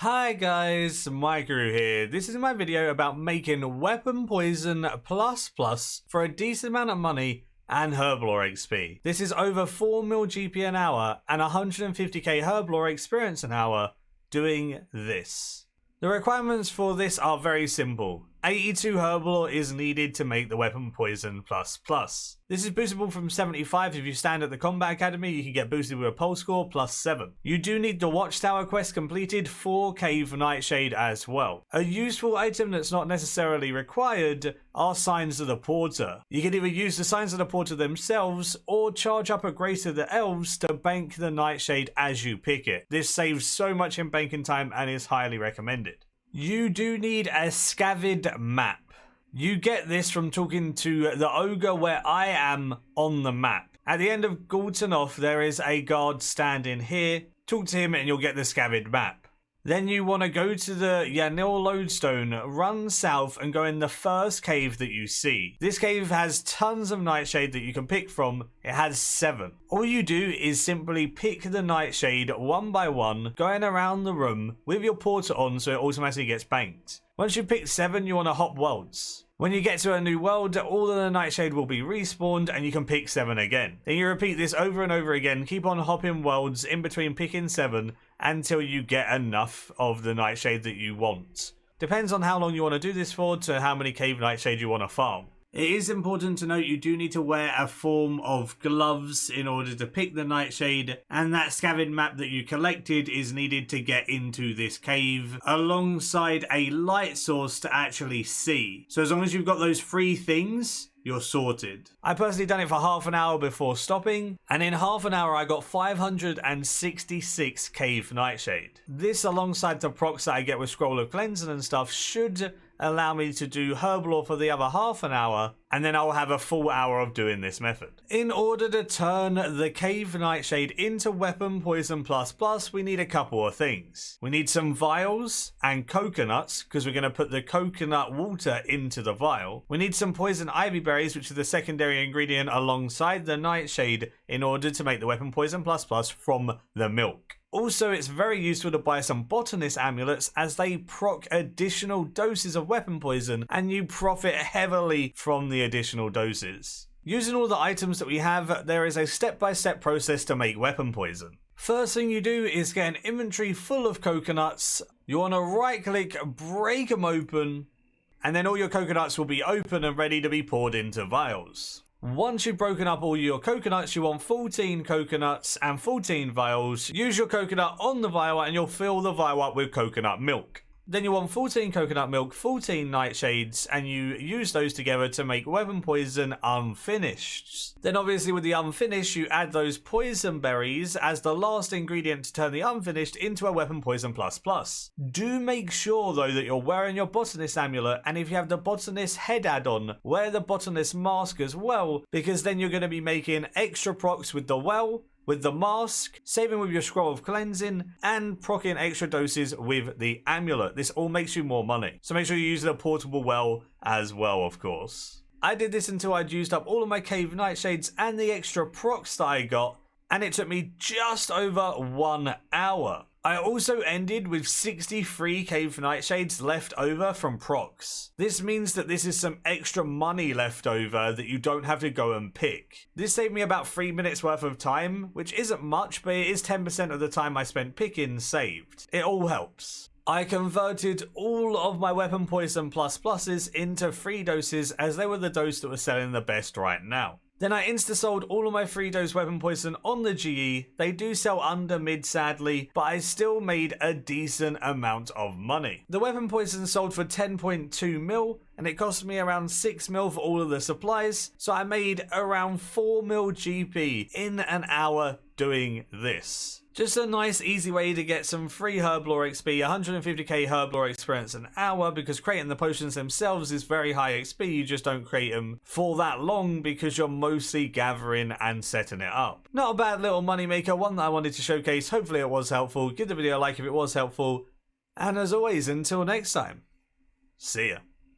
Hi guys, Maikeru here. This is my video about making Weapon Poison ++ for a decent amount of money and Herblore XP. This is over 4 mil GP an hour and 150k Herblore experience an hour doing this. The requirements for this are very simple. 82 Herblore is needed to make the Weapon Poison ++. This is boostable from 75. If you stand at the Combat Academy, you can get boosted with a pulse score +7. You do need the Watchtower quest completed for Cave Nightshade as well. A useful item that's not necessarily required are Signs of the Porter. You can either use the Signs of the Porter themselves or charge up a Grace of the Elves to bank the Nightshade as you pick it. This saves so much in banking time and is highly recommended. You do need a Scavid map. You get this from talking to the ogre where I am on the map. At the end of Galtanoff, there is a guard standing here. Talk to him and you'll get the Scavid map. Then you want to go to the Yanil Lodestone, run south and go in the first cave that you see. This cave has tons of Nightshade that you can pick from. It has 7. All you do is simply pick the Nightshade one by one, going around the room with your porter on so it automatically gets banked. Once you pick 7, you want to hop worlds. When you get to a new world, all of the Nightshade will be respawned and you can pick 7 again. Then you repeat this over and over again, keep on hopping worlds in between picking 7 until you get enough of the Nightshade that you want. Depends on how long you want to do this for to how many Cave Nightshade you want to farm. It is important to note you do need to wear a form of gloves in order to pick the Nightshade, and that Scavid map that you collected is needed to get into this cave alongside a light source to actually see. So as long as you've got those 3 things, you're sorted. I personally done it for half an hour before stopping, and in half an hour I got 566 Cave Nightshade. This alongside the procs that I get with Scroll of Cleansing and stuff should allow me to do Herblore for the other half an hour, and then I'll have a full hour of doing this method. In order to turn the Cave Nightshade into Weapon Poison ++, we need a couple of things. We need some vials and coconuts, because we're going to put the coconut water into the vial. We need some poison ivy berries, which is the secondary ingredient alongside the Nightshade, in order to make the Weapon Poison ++ from the milk. Also, it's very useful to buy some botanist amulets as they proc additional doses of weapon poison and you profit heavily from the additional doses. Using all the items that we have, there is a step-by-step process to make weapon poison. First thing you do is get an inventory full of coconuts. You want to right click, break them open, and then all your coconuts will be open and ready to be poured into vials. Once you've broken up all your coconuts, you want 14 coconuts and 14 vials. Use your coconut on the vial and you'll fill the vial up with coconut milk. Then you want 14 coconut milk, 14 nightshades, and you use those together to make weapon poison unfinished. Then obviously with the unfinished, you add those poison berries as the last ingredient to turn the unfinished into a weapon poison ++. Do make sure though that you're wearing your botanist amulet, and if you have the botanist head add-on, wear the botanist mask as well, because then you're going to be making extra procs with the well, with the mask, saving with your Scroll of Cleansing, and proccing extra doses with the amulet. This all makes you more money. So make sure you use the portable well as well, of course. I did this until I'd used up all of my Cave Nightshades and the extra procs that I got, and it took me just over 1 hour. I also ended with 63 Cave Nightshades left over from procs. This means that this is some extra money left over that you don't have to go and pick. This saved me about 3 minutes worth of time, which isn't much, but it is 10% of the time I spent picking saved. It all helps. I converted all of my Weapon Poison ++s into free doses as they were the dose that was selling the best right now. Then I insta-sold all of my free dose weapon poison on the GE. They do sell under mid sadly, but I still made a decent amount of money. The weapon poison sold for 10.2 mil and it cost me around 6 mil for all of the supplies. So I made around 4 mil GP in an hour doing this. Just a nice easy way to get some free Herblore XP, 150k Herblore experience an hour, because creating the potions themselves is very high XP, you just don't create them for that long because you're mostly gathering and setting it up. Not a bad little money maker, one that I wanted to showcase. Hopefully it was helpful. Give the video a like if it was helpful, and as always, until next time, see ya.